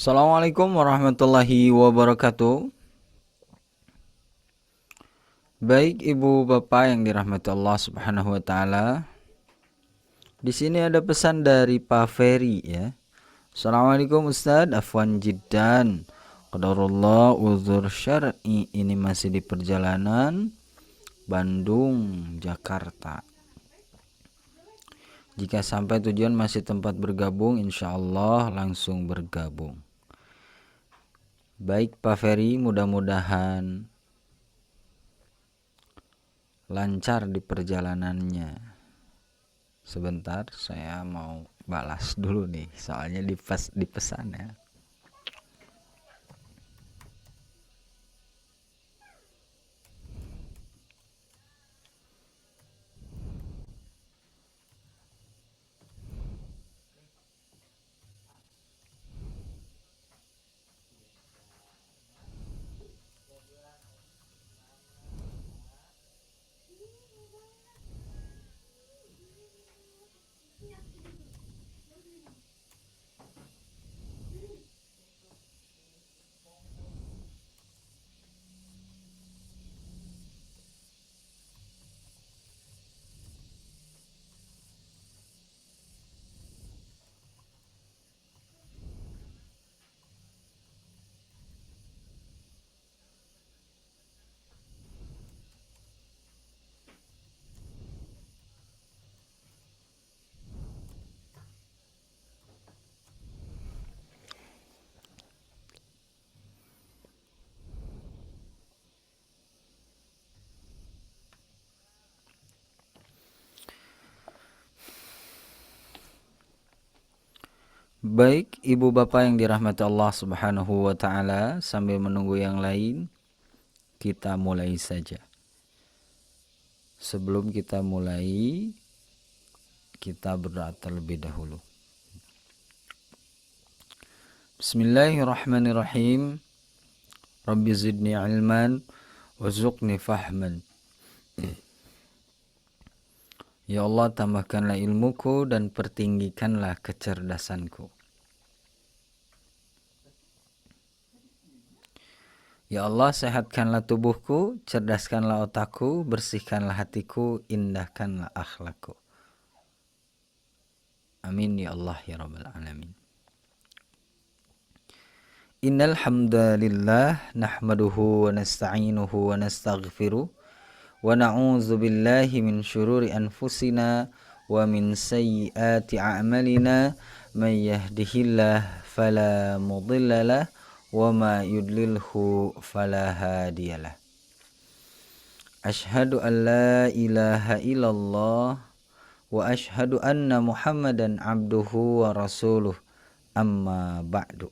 Assalamualaikum warahmatullahi wabarakatuh. Baik Ibu Bapak yang dirahmati Allah Subhanahu wa taala. Di sini ada pesan dari Pak Ferry ya. Assalamualaikum Ustaz, afwan jiddan. Qadarullah uzur syar'i, ini masih di perjalanan Bandung Jakarta. Jika sampai tujuan masih tempat bergabung, insyaallah langsung bergabung. Baik Pak Ferry, mudah-mudahan lancar di perjalanannya. Sebentar, saya mau balas dulu nih, soalnya di pesan ya. Baik Ibu Bapak yang dirahmati Allah Subhanahu wa taala, sambil menunggu yang lain, kita mulai saja. Sebelum kita mulai, kita berdoa terlebih dahulu. Bismillahirrahmanirrahim. Rabbi zidni ilman warzuqni fahman. Ya Allah, tambahkanlah ilmuku dan pertinggikanlah kecerdasanku. Ya Allah, sehatkanlah tubuhku, cerdaskanlah otakku, bersihkanlah hatiku, indahkanlah akhlakku. Amin ya Allah ya Rabbal Alamin. Innal hamdalillah nahmaduhu wa nasta'inuhu wa nastaghfiruh wa na'udzu billahi min syururi anfusina wa min sayyiati a'malina, may yahdihillahu fala mudhillalah wa ma yudlilhu fala hadiyalah. Asyhadu an la ilaha illallah wa asyhadu anna Muhammadan abduhu wa rasuluh, amma ba'du.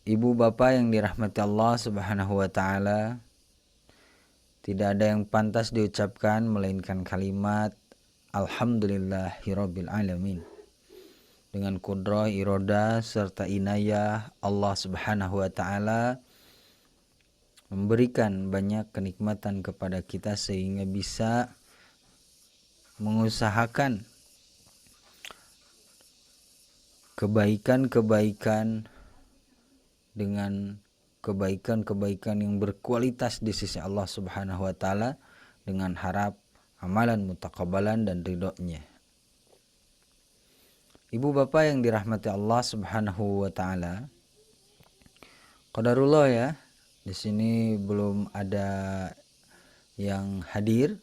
Ibu Bapak yang dirahmati Allah Subhanahu wa taala, tidak ada yang pantas diucapkan melainkan kalimat Alhamdulillahirabbil alamin. Dengan kudrah, iroda serta inayah Allah Subhanahu wa taala memberikan banyak kenikmatan kepada kita sehingga bisa mengusahakan kebaikan-kebaikan dengan kebaikan-kebaikan yang berkualitas di sisi Allah Subhanahu wa taala, dengan harap amalan mutaqabbalan dan ridhonya. Ibu Bapak yang dirahmati Allah Subhanahu wa taala, qadarullah ya, di sini belum ada yang hadir,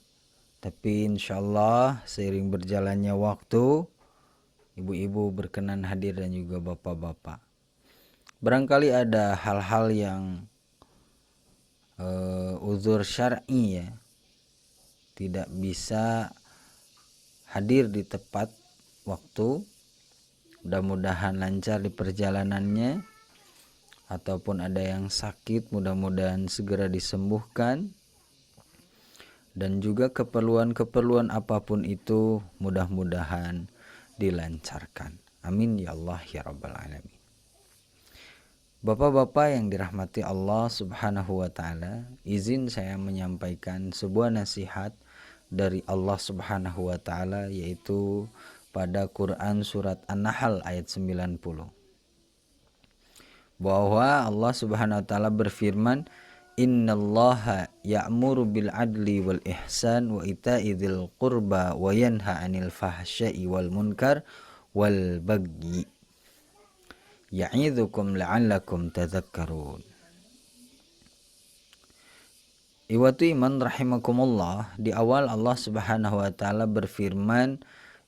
tapi insyaallah seiring berjalannya waktu, ibu-ibu berkenan hadir dan juga bapak-bapak. Barangkali ada hal-hal yang uzur syar'i ya, tidak bisa hadir di tepat waktu. Mudah-mudahan lancar di perjalanannya, ataupun ada yang sakit mudah-mudahan segera disembuhkan, dan juga keperluan-keperluan apapun itu mudah-mudahan dilancarkan. Amin ya Allah ya Rabbal Alamin. Bapak-bapak yang dirahmati Allah Subhanahu wa taala, izin saya menyampaikan sebuah nasihat dari Allah Subhanahu wa taala, yaitu pada Quran surat An-Nahl ayat 90, bahwa Allah Subhanahu wa taala berfirman, innallaha ya'muru bil adli wal ihsan wa ita'i dzil qurba wa yanha 'anil fahsya'i wal munkar wal bagyi ya'idzukum la'allakum tadhakkarun. Iwatu iman rahimakumullah, di awal Allah Subhanahu wa taala berfirman,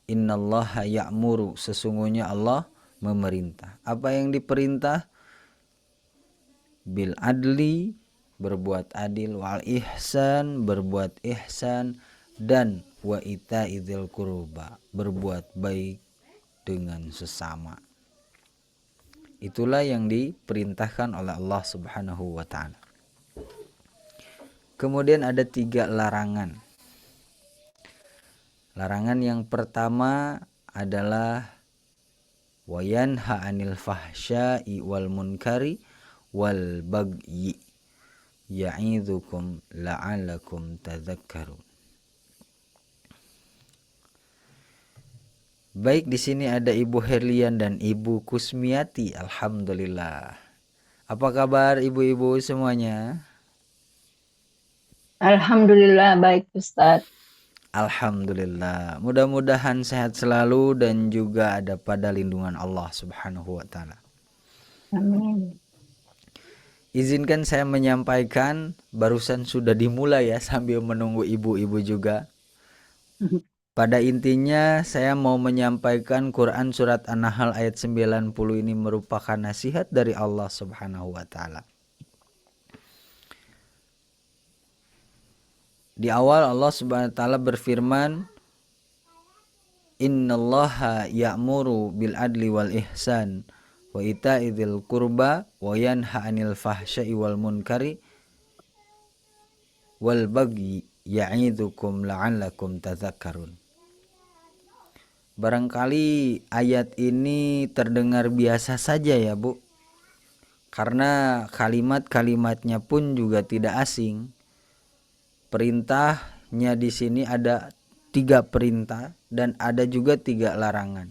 innallaha ya'muru, sesungguhnya Allah memerintah. Apa yang diperintah? Bil adli, berbuat adil, wal ihsan, berbuat ihsan, dan wa ita'idil qurba, berbuat baik dengan sesama. Itulah yang diperintahkan oleh Allah Subhanahu wa taala. Kemudian ada 3 larangan. Larangan yang pertama adalah wa yanha 'anil fahsya'i wal munkari wal bagyi ya'idzukum la'allakum tadhakkarun. Baik, di sini ada Ibu Herlian dan Ibu Kusmiati. Alhamdulillah. Apa kabar ibu-ibu semuanya? Alhamdulillah baik Ustadz. Alhamdulillah. Mudah-mudahan sehat selalu dan juga ada pada lindungan Allah Subhanahu wa taala. Amin. Izinkan saya menyampaikan, barusan sudah dimulai ya, sambil menunggu ibu-ibu juga. Pada intinya saya mau menyampaikan Quran surat An-Nahl ayat 90 ini merupakan nasihat dari Allah Subhanahu wa taala. Di awal Allah Subhanahu wa taala berfirman, innallaha ya'muru bil adli wal ihsan wa ita'i dzil qurba wa yanha 'anil fahsya'i wal munkari wal bagyi ya'idzukum la'allakum tadhakkarun. Barangkali ayat ini terdengar biasa saja ya Bu, karena kalimat-kalimatnya pun juga tidak asing. Perintahnya di sini ada 3 perintah dan ada juga 3 larangan.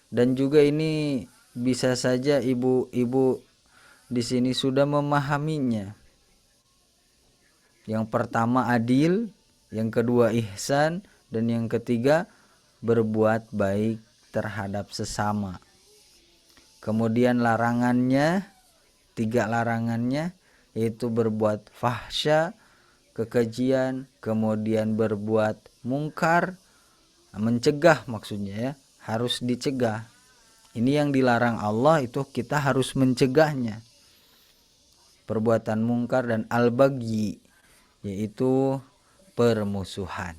Dan juga ini bisa saja ibu-ibu di sini sudah memahaminya. Yang pertama adil, yang kedua ihsan, dan yang ketiga berbuat baik terhadap sesama. Kemudian larangannya, 3 larangannya, yaitu berbuat fahsya, kekejian, kemudian berbuat mungkar, mencegah maksudnya ya, harus dicegah. Ini yang dilarang Allah, itu kita harus mencegahnya. Perbuatan mungkar dan al-bagyi, yaitu permusuhan.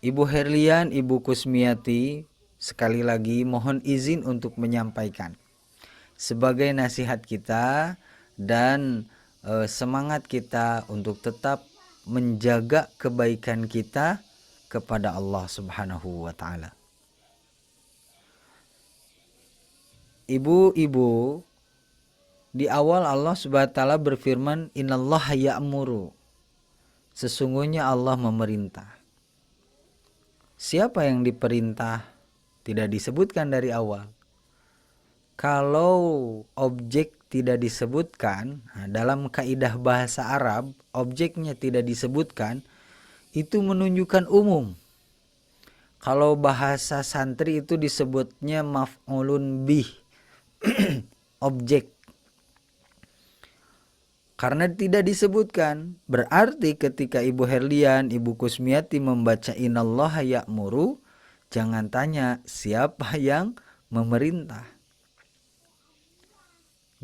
Ibu Herlian, Ibu Kusmiati, sekali lagi mohon izin untuk menyampaikan sebagai nasihat kita dan semangat kita untuk tetap menjaga kebaikan kita kepada Allah Subhanahu wa taala. Ibu-ibu, di awal Allah Subhanahu wa taala berfirman, innallaha ya'muru, sesungguhnya Allah memerintah. Siapa yang diperintah? Tidak disebutkan dari awal. Kalau objek tidak disebutkan, dalam kaidah bahasa Arab, objeknya tidak disebutkan, itu menunjukkan umum. Kalau bahasa santri itu disebutnya maf'ulun bih, objek. Karena tidak disebutkan, berarti ketika Ibu Herlian, Ibu Kusmiati membaca innallaha ya'muru, jangan tanya siapa yang memerintah.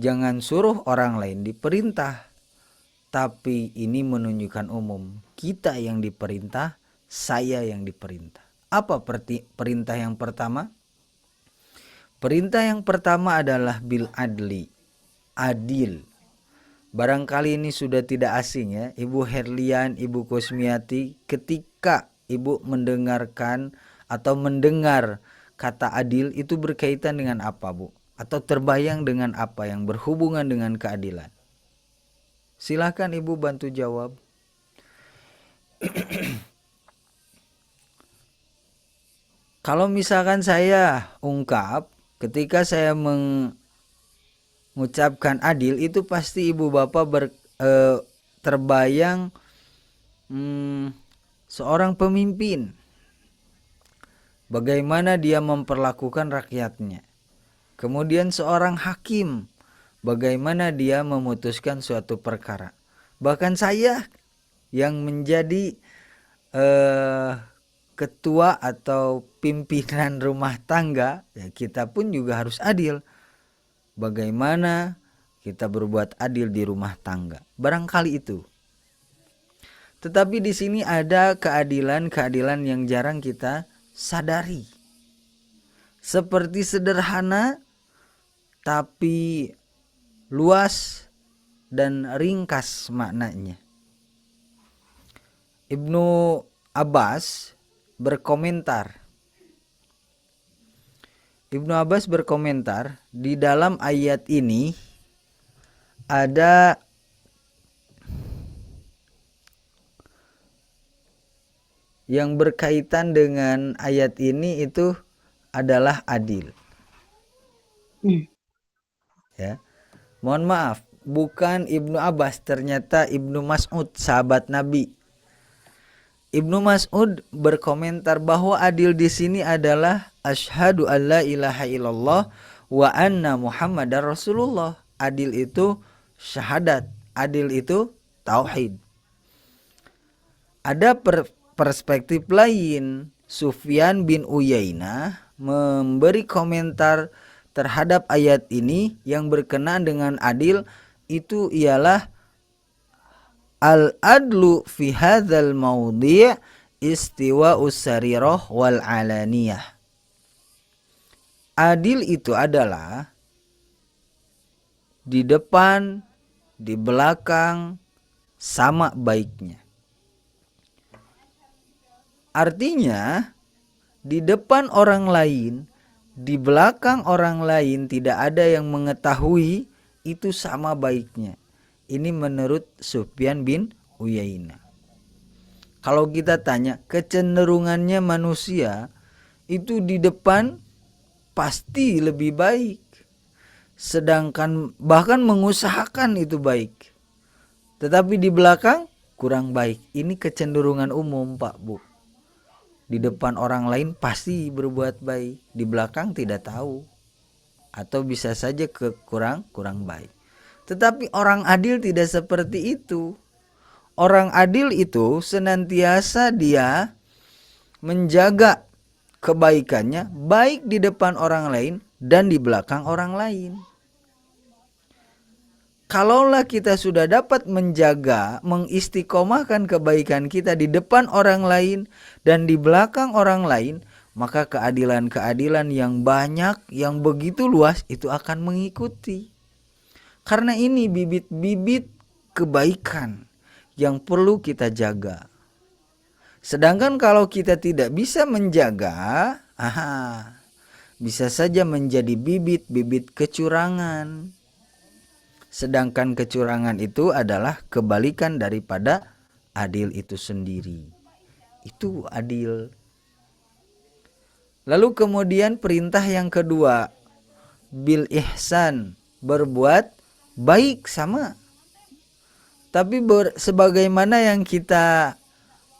Jangan suruh orang lain diperintah. Tapi ini menunjukkan umum. Kita yang diperintah, saya yang diperintah. Apa perintah yang pertama? Perintah yang pertama adalah bil adli, adil. Barangkali ini sudah tidak asing ya, Ibu Herlian, Ibu Kusmiati, ketika Ibu mendengarkan atau mendengar kata adil itu berkaitan dengan apa Bu? Atau terbayang dengan apa yang berhubungan dengan keadilan? Silahkan Ibu bantu jawab. Kalau misalkan saya ungkap ketika saya mengucapkan adil, itu pasti ibu bapak terbayang seorang pemimpin, bagaimana dia memperlakukan rakyatnya. Kemudian seorang hakim, bagaimana dia memutuskan suatu perkara. Bahkan saya yang menjadi ketua atau pimpinan rumah tangga, ya kita pun juga harus adil. Bagaimana kita berbuat adil di rumah tangga. Barangkali itu. Tetapi di sini ada keadilan-keadilan yang jarang kita sadari. Seperti sederhana tapi luas dan ringkas maknanya. Ibnu Abbas berkomentar. Ibnu Abbas berkomentar, di dalam ayat ini ada yang berkaitan dengan ayat ini itu adalah adil. Ya. Mohon maaf, bukan Ibnu Abbas, ternyata Ibnu Mas'ud, sahabat Nabi. Ibnu Mas'ud berkomentar bahwa adil di sini adalah asyhadu alla ilaha illallah wa anna Muhammadar Rasulullah. Adil itu syahadat, adil itu tauhid. Ada perspektif lain. Sufyan bin Uyainah memberi komentar terhadap ayat ini yang berkenaan dengan adil, itu ialah al-adlu fi hadzal maudhi' istiwa'us sarirah wal alaniyah. Adil itu adalah di depan, di belakang sama baiknya. Artinya di depan orang lain, di belakang orang lain tidak ada yang mengetahui, itu sama baiknya. Ini menurut Sufyan bin Uyainah. Kalau kita tanya kecenderungannya manusia itu di depan pasti lebih baik, sedangkan bahkan mengusahakan itu baik, tetapi di belakang kurang baik. Ini kecenderungan umum, Pak Bu. Di depan orang lain pasti berbuat baik, di belakang tidak tahu, atau bisa saja kurang baik. Tetapi orang adil tidak seperti itu. Orang adil itu senantiasa dia menjaga kebaikannya baik di depan orang lain dan di belakang orang lain. Kalaulah kita sudah dapat menjaga, mengistiqomahkan kebaikan kita di depan orang lain dan di belakang orang lain, maka keadilan-keadilan yang banyak, yang begitu luas itu akan mengikuti. Karena ini bibit-bibit kebaikan yang perlu kita jaga. Sedangkan kalau kita tidak bisa menjaga, bisa saja menjadi bibit-bibit kecurangan. Sedangkan kecurangan itu adalah kebalikan daripada adil itu sendiri. Itu adil. Lalu kemudian perintah yang kedua, bil ihsan, berbuat baik sama. Tapi sebagaimana yang kita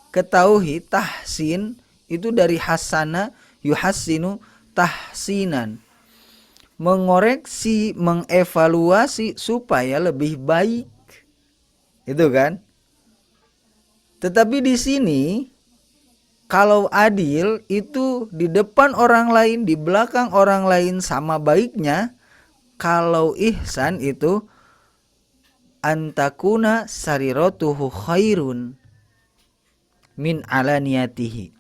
ketahui, tahsin itu dari hasana yuhassinu tahsinan. Mengoreksi, mengevaluasi supaya lebih baik. Itu kan? Tetapi di sini kalau adil itu di depan orang lain, di belakang orang lain sama baiknya. Kalau ihsan itu antakuna sariratuhu khairun min alaniyatihi.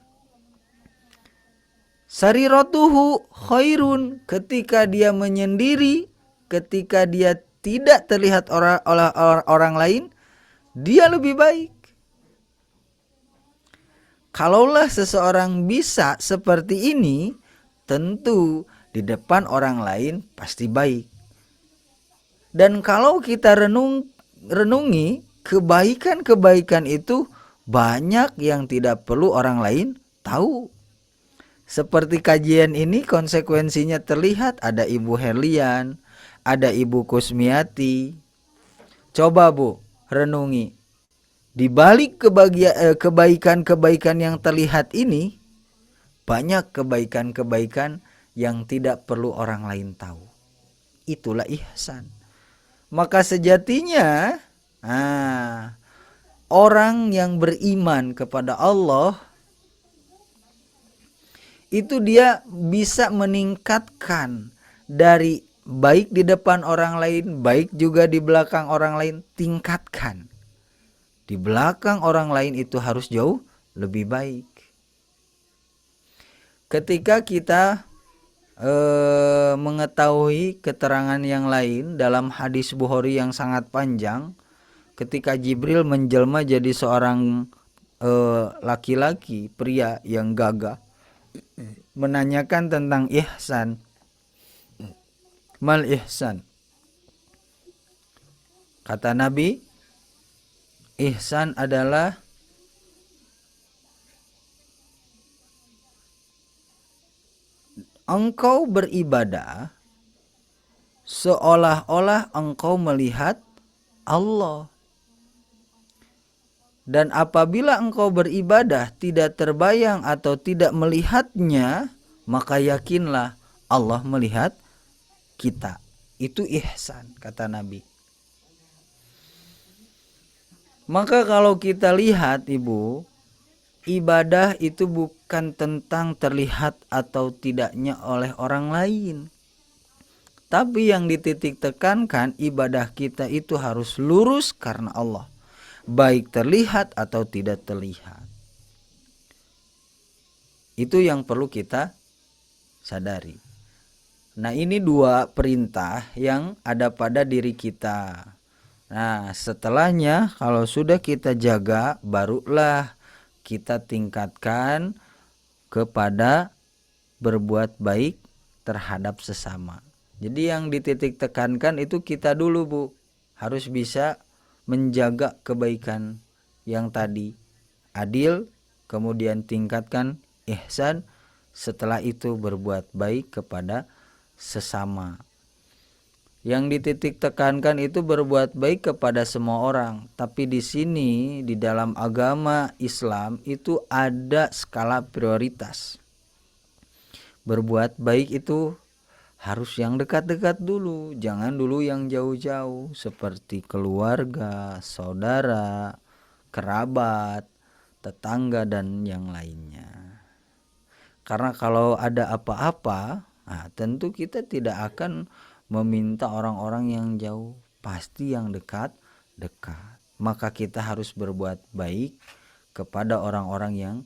Sariratuhu khairun, ketika dia menyendiri, ketika dia tidak terlihat oleh orang lain, dia lebih baik. Kalaulah seseorang bisa seperti ini, tentu di depan orang lain pasti baik. Dan kalau kita renungi, kebaikan-kebaikan itu banyak yang tidak perlu orang lain tahu. Seperti kajian ini konsekuensinya terlihat, ada Ibu Herlian, ada Ibu Kusmiati. Coba Bu, renungi. Di balik kebaikan-kebaikan yang terlihat ini, banyak kebaikan-kebaikan yang tidak perlu orang lain tahu. Itulah ihsan. Maka sejatinya, orang yang beriman kepada Allah itu dia bisa meningkatkan dari baik di depan orang lain, baik juga di belakang orang lain, tingkatkan. Di belakang orang lain itu harus jauh lebih baik. Ketika kita mengetahui keterangan yang lain dalam hadis Bukhari yang sangat panjang, ketika Jibril menjelma jadi seorang laki-laki, pria yang gagah, menanyakan tentang ihsan. Mal ihsan. Kata Nabi, ihsan adalah engkau beribadah seolah-olah engkau melihat Allah. Dan apabila engkau beribadah tidak terbayang atau tidak melihatnya, maka yakinlah Allah melihat kita. Itu ihsan, kata Nabi. Maka kalau kita lihat Ibu, ibadah itu bukan tentang terlihat atau tidaknya oleh orang lain. Tapi yang dititik tekankan, ibadah kita itu harus lurus karena Allah, baik terlihat atau tidak terlihat. Itu yang perlu kita sadari. Nah, ini dua perintah yang ada pada diri kita. Nah, setelahnya kalau sudah kita jaga, barulah kita tingkatkan kepada berbuat baik terhadap sesama. Jadi yang dititik tekankan itu kita dulu Bu, harus bisa menjaga kebaikan yang tadi, adil, kemudian tingkatkan ihsan, setelah itu berbuat baik kepada sesama. Yang dititik tekankan itu berbuat baik kepada semua orang, tapi di sini di dalam agama Islam itu ada skala prioritas. Berbuat baik itu harus yang dekat-dekat dulu, jangan dulu yang jauh-jauh seperti keluarga, saudara, kerabat, tetangga dan yang lainnya. Karena kalau ada apa-apa, tentu kita tidak akan meminta orang-orang yang jauh, pasti yang dekat-dekat. Maka kita harus berbuat baik kepada orang-orang yang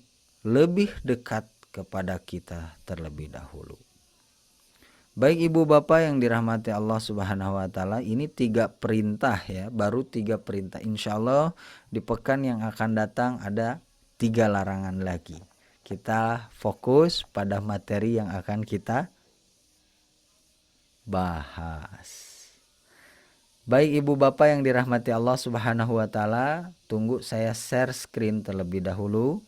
lebih dekat kepada kita terlebih dahulu. Baik Ibu Bapak yang dirahmati Allah Subhanahu wa taala, ini 3 perintah ya, baru 3 perintah. Insya Allah di pekan yang akan datang ada 3 larangan lagi. Kita fokus pada materi yang akan kita bahas. Baik Ibu Bapak yang dirahmati Allah Subhanahu wa taala, tunggu saya share screen terlebih dahulu.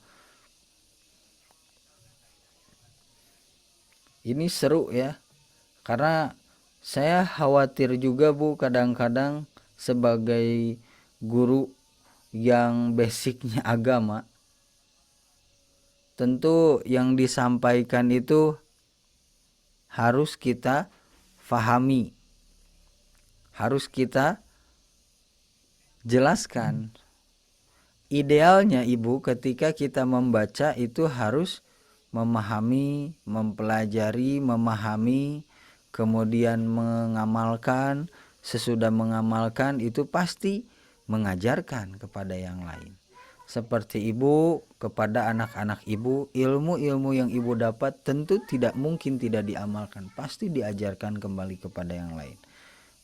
Ini seru ya. Karena saya khawatir juga Bu, kadang-kadang sebagai guru yang basicnya agama, tentu yang disampaikan itu harus kita fahami, harus kita jelaskan. Idealnya Ibu ketika kita membaca itu harus memahami, mempelajari, memahami, kemudian mengamalkan. Sesudah mengamalkan itu pasti mengajarkan kepada yang lain. Seperti Ibu kepada anak-anak Ibu, ilmu-ilmu yang Ibu dapat tentu tidak mungkin tidak diamalkan, pasti diajarkan kembali kepada yang lain.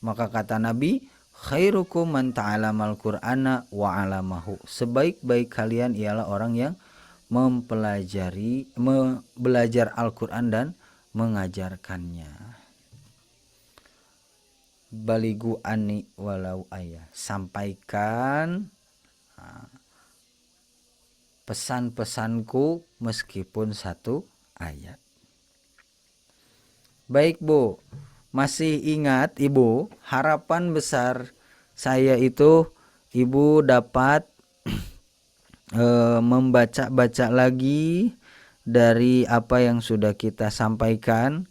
Maka kata Nabi, khairukum man ta'alamal Qur'ana wa 'alamahu. Sebaik-baik kalian ialah orang yang belajar Al-Qur'an dan mengajarkannya. Baligu ani walau ayah, sampaikan pesan-pesanku meskipun satu ayat. Baik Bu, masih ingat Ibu, harapan besar saya itu Ibu dapat membaca-baca lagi dari apa yang sudah kita sampaikan,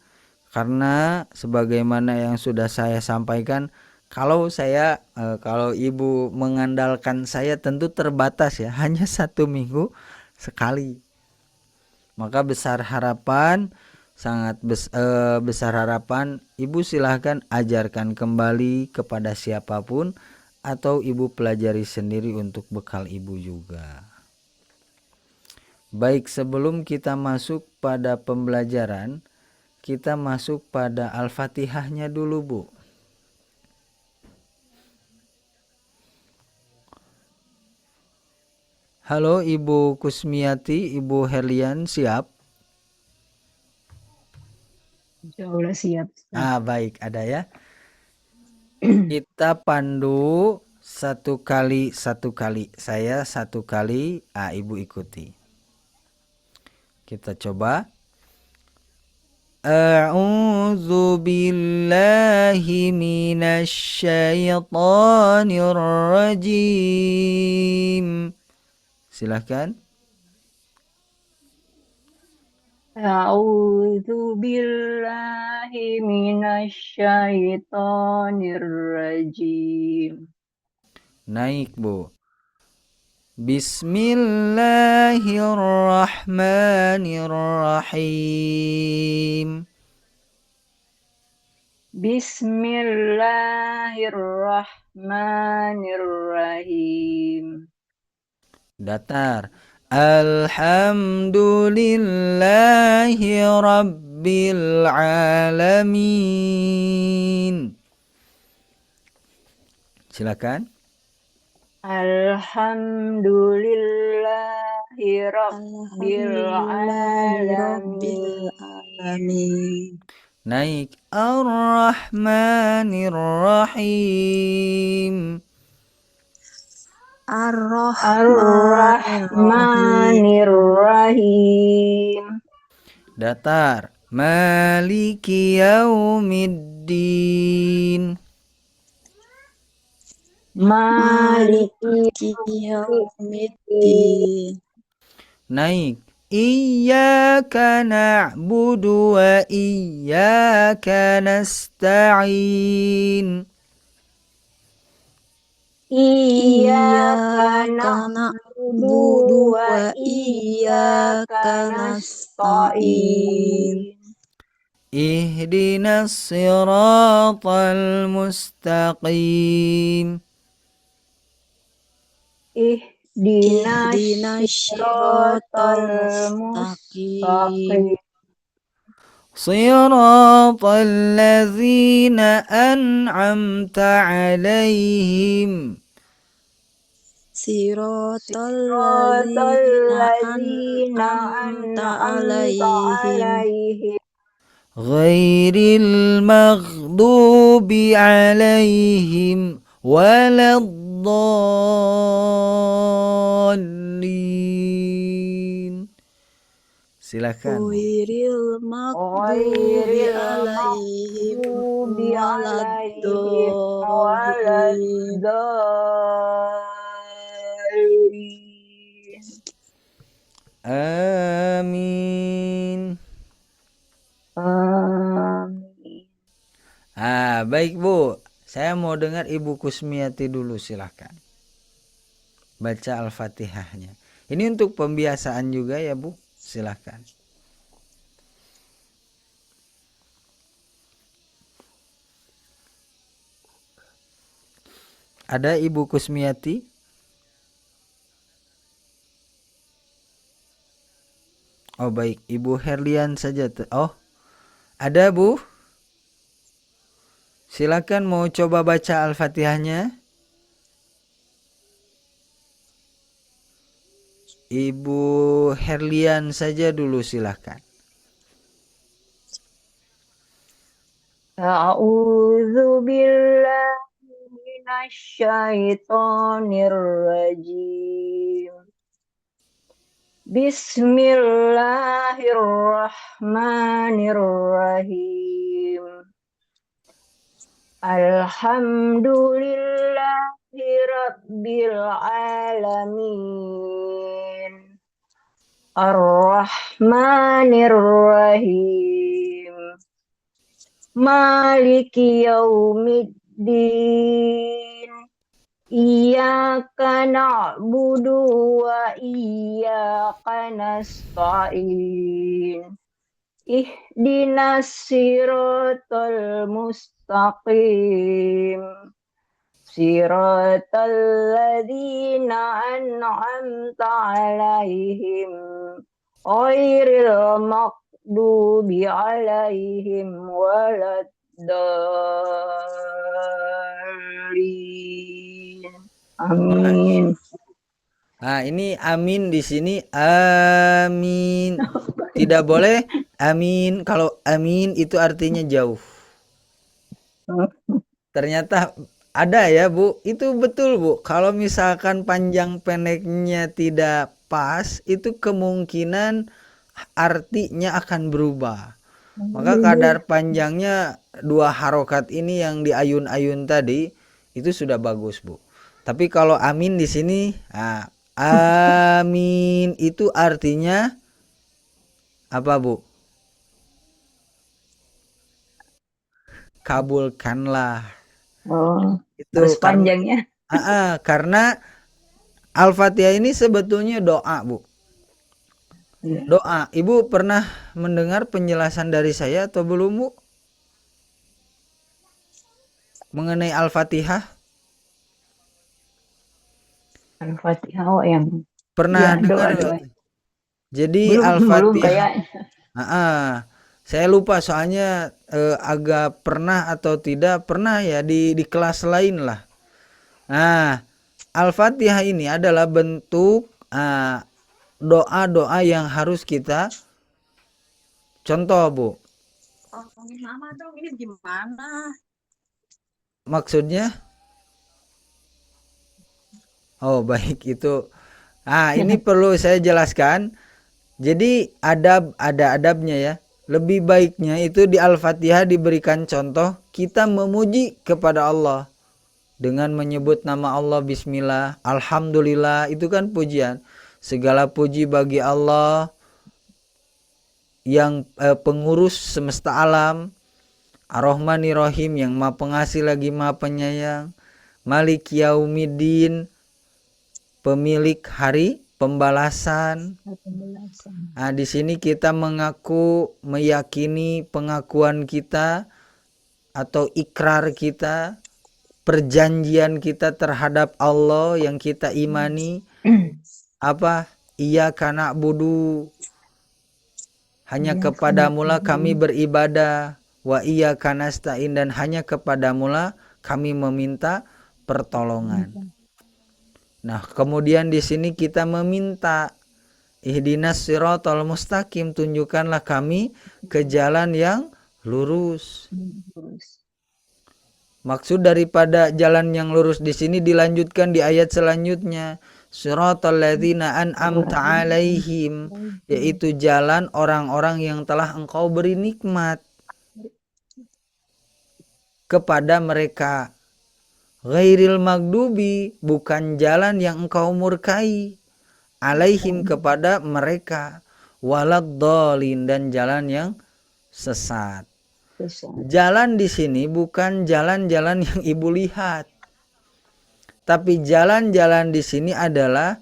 karena sebagaimana yang sudah saya sampaikan, kalau ibu mengandalkan saya tentu terbatas ya, hanya 1 minggu sekali. Maka besar harapan, besar harapan, ibu silahkan ajarkan kembali kepada siapapun, atau ibu pelajari sendiri untuk bekal ibu juga. Baik, sebelum kita masuk pada pembelajaran, kita masuk pada Al-Fatihahnya dulu Bu. Halo Ibu Kusmiati, Ibu Herlian, siap? Insyaallah siap, Ustaz. Baik, ada ya. Kita pandu satu kali. Saya satu kali, Ibu ikuti. Kita coba. A'udzu billahi minasy syaithanir rajim. Silahkan. A'udzu billahi minasyaitonir rajim. Naik Bu. Bismillahirrahmanirrahim. Bismillahirrahmanirrahim. Datar. Alhamdulillahi rabbil alamin. Silakan. Alhamdulillahi rabbil alamin. Naik. Ar-Rahmanir-Rahim. Ar-Rahmanir-Rahim. Datar. Maliki yaumiddin. Maliki yaumiddin. Naik. Iyyaka na'budu wa iyyaka nasta'in. Iyyaka na'budu wa iyyaka nasta'in. Ihdinas siratal mustaqim. Ihdinas siratal mustaqim. Siratal ladzina an'amta 'alaihim. Siratal ladzina an'amta 'alaihim. Ghairil maghdubi 'alaihim waladdallin. Silakan. Ghairil maghdubi alaihim waladdallin. Amin. Amin. Baik Bu, saya mau dengar Ibu Kusmiati dulu, silahkan baca Al-Fatihahnya. Ini untuk pembiasaan juga ya Bu, silahkan. Ada Ibu Kusmiati? Oh baik, Ibu Herlian saja. Oh, ada Bu? Silakan, mau coba baca Al-Fatihahnya. Ibu Herlian saja dulu, silakan. A'udzu billahi minasyaitonir rajim. Bismillahirrahmanirrahim. Alhamdulillahi Rabbil Alamin. Ar-Rahmanir-Rahim. Maliki Yaumiddin. Iyyaka na'budu wa iyyaka nasta'in. Ihdinas siratal mustaqim. Siratal ladzina an'amta 'alaihim ghairil maghdubi 'alaihim waladdallin. Amin. Nah, ini amin di sini amin. Tidak boleh amin. Kalau amin itu artinya jauh. Ternyata ada ya, Bu. Itu betul, Bu. Kalau misalkan panjang pendeknya tidak pas, itu kemungkinan artinya akan berubah. Maka kadar panjangnya 2 harokat ini yang di ayun-ayun tadi itu sudah bagus, Bu. Tapi kalau amin di sini, amin itu artinya apa, Bu? Kabulkanlah. Oh, Itu harus panjangnya. karena Al-Fatihah ini sebetulnya doa, Bu. Iya. Doa. Ibu pernah mendengar penjelasan dari saya atau belum, Bu? Mengenai Al-Fatihah? Al-Fatihah yang Pernah ya dengar? doa-doa. Jadi Belum Al-Fatihah. kayaknya. Saya lupa soalnya agak pernah atau tidak pernah ya di kelas lain lah. Nah, Al-Fatihah ini adalah bentuk doa-doa yang harus kita contoh, Bu. Ngomongin lama dong, ini gimana? Maksudnya? Oh, baik itu. Ini perlu saya jelaskan. Jadi ada adabnya ya. Lebih baiknya itu di Al-Fatihah diberikan contoh kita memuji kepada Allah dengan menyebut nama Allah, bismillah, alhamdulillah, itu kan pujian. Segala puji bagi Allah yang pengurus semesta alam, Ar-Rahmanir-Rahim yang Maha Pengasih lagi Maha Penyayang, Malik Yaumiddin, pemilik hari pembalasan. Nah, di sini kita mengaku, meyakini pengakuan kita atau ikrar kita, perjanjian kita terhadap Allah yang kita imani. Apa? Iyyaka na'budu, hanya kepadamulah kami beribadah, wa iyyaka nasta'in, dan hanya kepadamulah kami meminta pertolongan. Nah, kemudian di sini kita meminta ihdinas siratal mustaqim, tunjukkanlah kami ke jalan yang lurus. Maksud daripada jalan yang lurus di sini dilanjutkan di ayat selanjutnya, siratal ladzina an'amta 'alaihim, yaitu jalan orang-orang yang telah Engkau beri nikmat kepada mereka. Ghairil magdubi, bukan jalan yang Engkau murkai, alaihim, kepada mereka, waladdallin, dan jalan yang sesat. Jalan di sini bukan jalan-jalan yang Ibu lihat, tapi jalan-jalan di sini adalah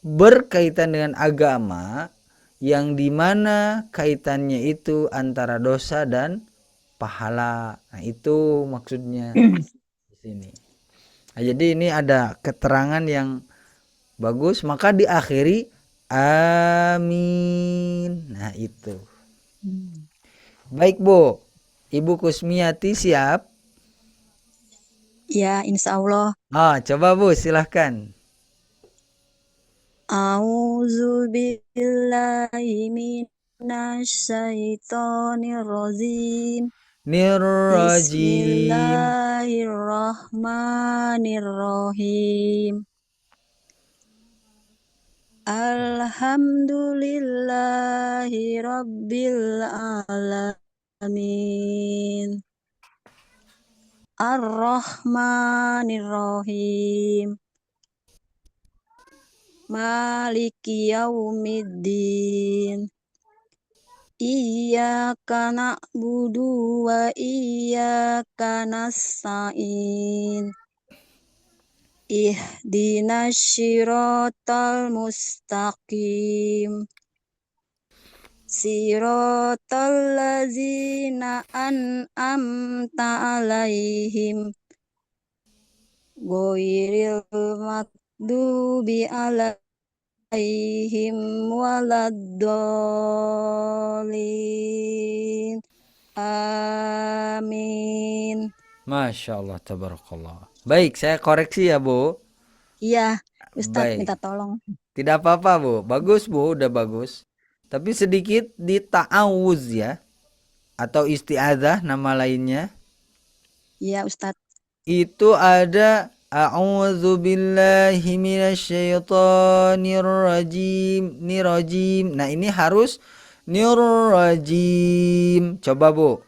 berkaitan dengan agama yang dimana kaitannya itu antara dosa dan pahala. Nah, itu maksudnya di sini. Nah, jadi ini ada keterangan yang bagus, maka diakhiri amin. Nah, itu. Baik, Bu. Ibu Kusmiati siap? Ya, insya Allah. Coba Bu, silahkan. A'udzu billahi minasyaitonir rajim. Bismillahirrahmanirrahim. Alhamdulillahi Rabbil Alamin. Ar-Rahmanir-Rahim. Maliki Yaumiddin. Iyyaka na'budu wa iyyaka nasta'in. Ihdinas siratal mustaqim. Siratal ladzina an'amta alaihim ghairil maghdubi alaihim waladdallin. Amin. Masya Allah, tabarakallah. Baik, saya koreksi ya, Bu. Iya, Ustadz Baik. minta tolong. Tidak apa-apa, Bu. Bagus, Bu. Udah bagus. Tapi sedikit di ta'awuz ya. Atau isti'adzah nama lainnya. Iya, Ustadz. Itu ada a'udzu billahi minasyaitonir rajim. Nirajim. Nah, ini harus nirrajim. Coba, Bu.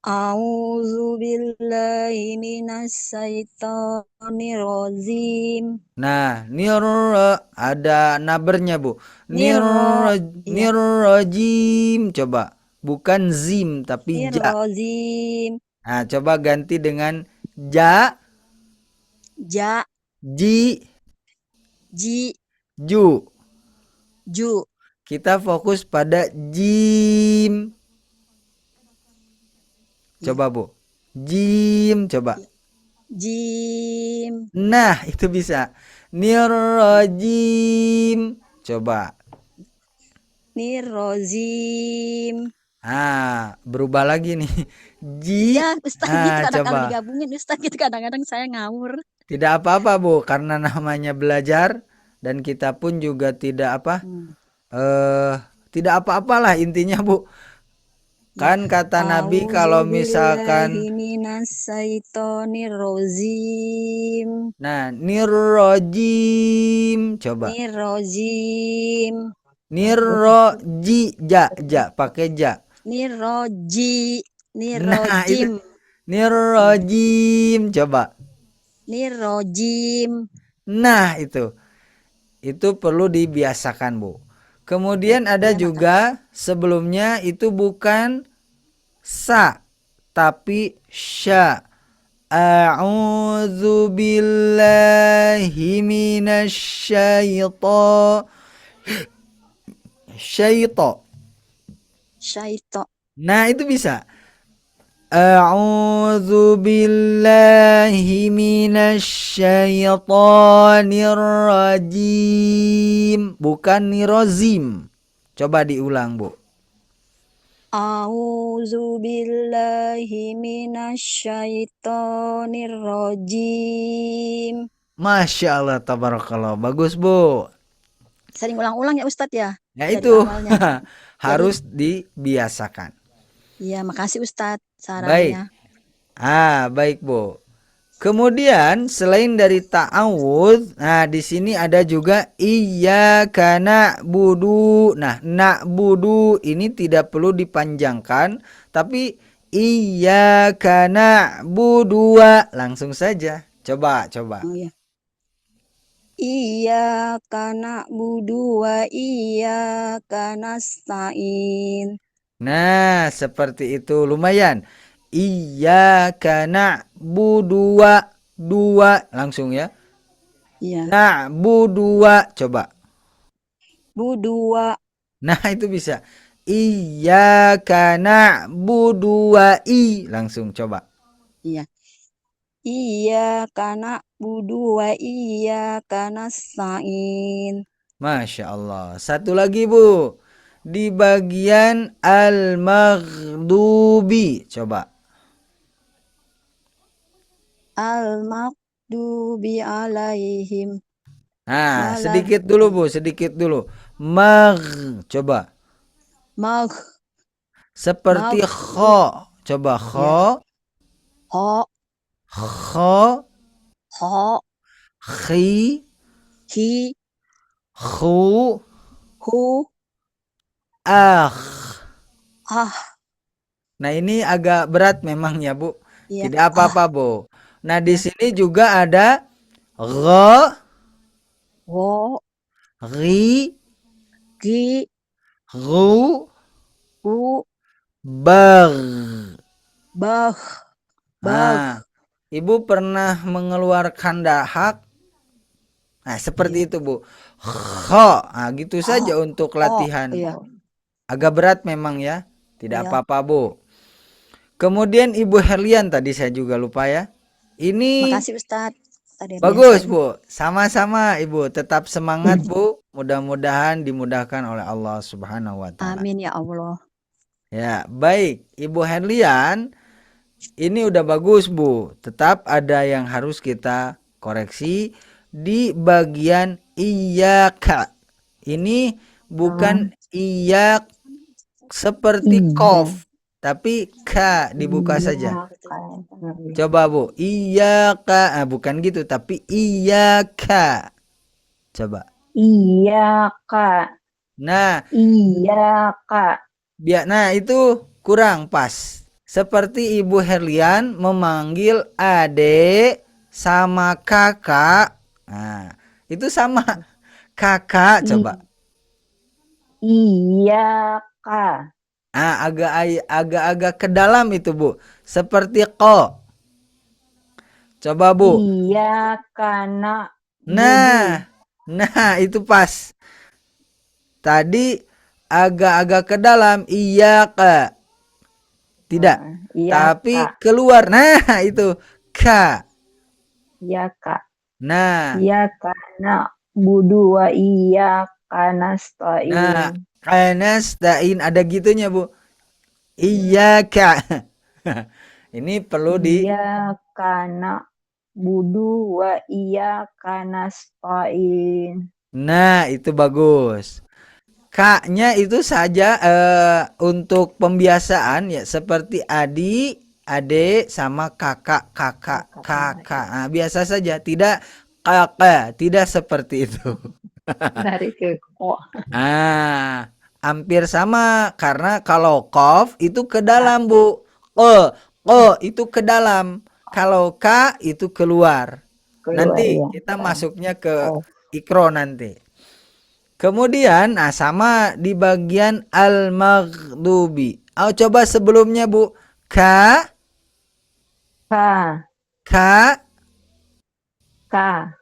A'udzu billahi minasyaitonir rajim. Nah, ada nabernya, Bu. Iya. Nirrajim. Coba. Bukan zim tapi ja. Rajim. Nah, coba ganti dengan ja, Ja, ji, ji, ju. ju. Kita fokus pada jim. Coba, Bu. Jim, coba. Jim. Nah, itu bisa. Nirrajim. Coba. Nirrojim. Berubah lagi nih. Ji. Ya, Ustaz gitu kadang kalau Coba. digabungin Ustaz gitu kadang-kadang saya ngawur. Tidak apa-apa, Bu, karena namanya belajar dan kita pun juga tidak apa? Tidak apa-apalah intinya, Bu. Kan kata Nabi kalau misalkan A'udzubillahiminasyaitonirrojim. nah, nirrojim. Coba. Nirrojim. Nirroji ja pakai ja. Nirroji. Nah, itu Nirrojim. nirrojim. Coba. Nirrojim. Nah, itu perlu dibiasakan, Bu. Kemudian ada juga sebelumnya itu bukan sa tapi sya. A'udzu billahi syaito. Syaito. Nah, itu bisa. A'udzu billahi minasyaitonir rajim. Bukan nirozim. Coba diulang, Bu. A'udzubillahi minasyaitonirrajim. Masya Allah, tabarakallah. Bagus, Bu. Sering ulang-ulang ya Ustadz ya? Ya Dari itu awalnya. harus dibiasakan. Iya, makasih Ustadz Baik. sarannya. Baik, Bu. Kemudian selain dari ta'awudz, nah di sini ada juga iyyaka na'budu. Nah, na'budu ini tidak perlu dipanjangkan, tapi iyyaka na'budu langsung saja. Coba. Oh iya. Iyyaka na'budu wa iyyaka nasta'in. Nah, seperti itu lumayan. Iyyaka na'budu dua langsung ya. Iya. Na'budu coba. Budua. Nah, itu bisa. Iyyaka na'budu langsung coba. Iya. Iyyaka na'budu wa iyyaka nasta'in. Masya Allah. Satu lagi, Bu. Di bagian al-maghdubi. Coba. Al-maghdubi alaihim. Nah, sedikit dulu, Bu. Sedikit dulu. Coba. Magh. Seperti kho. Coba kho. Ho. Kho. Ho. khi, Ki. khu, Hu. akh. Ah. Nah, ini agak berat memang ya, Bu. Iya. Tidak apa-apa, Bu. Nah, di Ya. sini juga ada gha, Wo. ri, Gi. ru, Gu. bar. Bah. Bag. Nah, Ibu pernah mengeluarkan dahak. Nah, seperti Iya. itu, Bu. Kho. Nah, gitu saja Oh. untuk Oh. latihan. Iya. Agak berat memang ya. Tidak Iya. apa-apa, Bu. Kemudian Ibu Herlian tadi saya juga lupa ya. Ini Makasih Ustadz. Tadi bagus, biasanya. Bu. Sama-sama, Ibu. Tetap semangat, Bu. Mudah-mudahan dimudahkan oleh Allah Subhanahu wa taala. Amin ya Allah. Ya, baik. Ibu Herlian, ini udah bagus, Bu. Tetap ada yang harus kita koreksi di bagian iyyaka. Ini bukan iyak seperti Iya. kof, tapi ka dibuka saja. Coba, Bu. Iyyaka. Ah, bukan gitu, tapi iyyaka. Coba. Iya, Kak. Nah, Iya, Kak. nah itu kurang pas. Seperti Ibu Herlian memanggil adik sama kakak. Nah, itu sama. Kakak, coba. Iya, Kak. Ah, agak-agak ke dalam itu, Bu. Seperti ko. Coba, Bu. Iya, karena Nah, itu pas. Tadi agak-agak ke dalam, iya, Kak. Tidak. iya, Tapi Kak. keluar. Nah, itu ka. Iya, Kak. Nah, Iya, karena budu wa iya karena nah, stain. kanastain ada gitunya, Bu. Iya, Kak. Ini perlu di. Iya, karena budu wa iya karena stain. Nah, itu bagus. Kaknya itu saja untuk pembiasaan ya, seperti adik, adik sama kakak, kakak. Nah, biasa saja, tidak kakak, tidak seperti itu. Dari ke kok. Hampir sama karena kalau kof itu ke dalam, Bu. Itu ke dalam. Kalau K itu keluar. Keluar Nanti ya. kita masuknya ke Oh. ikro nanti. Kemudian, sama di bagian al-maghdubi. Coba sebelumnya, Bu. Ka, Ka, ka, ka,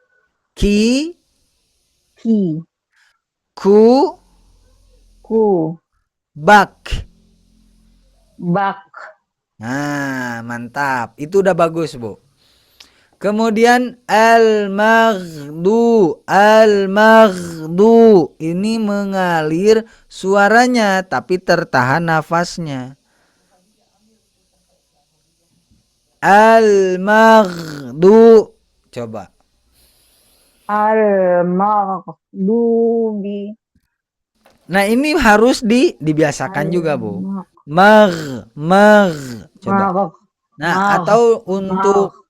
ki, ki, ku, ku, bak. bak. Nah, mantap. Itu udah bagus, Bu. Kemudian al-maghdu ini mengalir suaranya tapi tertahan nafasnya. Al-maghdu, coba. Al-maghdubi. Nah, ini harus dibiasakan juga, Bu. Coba. Nah, atau untuk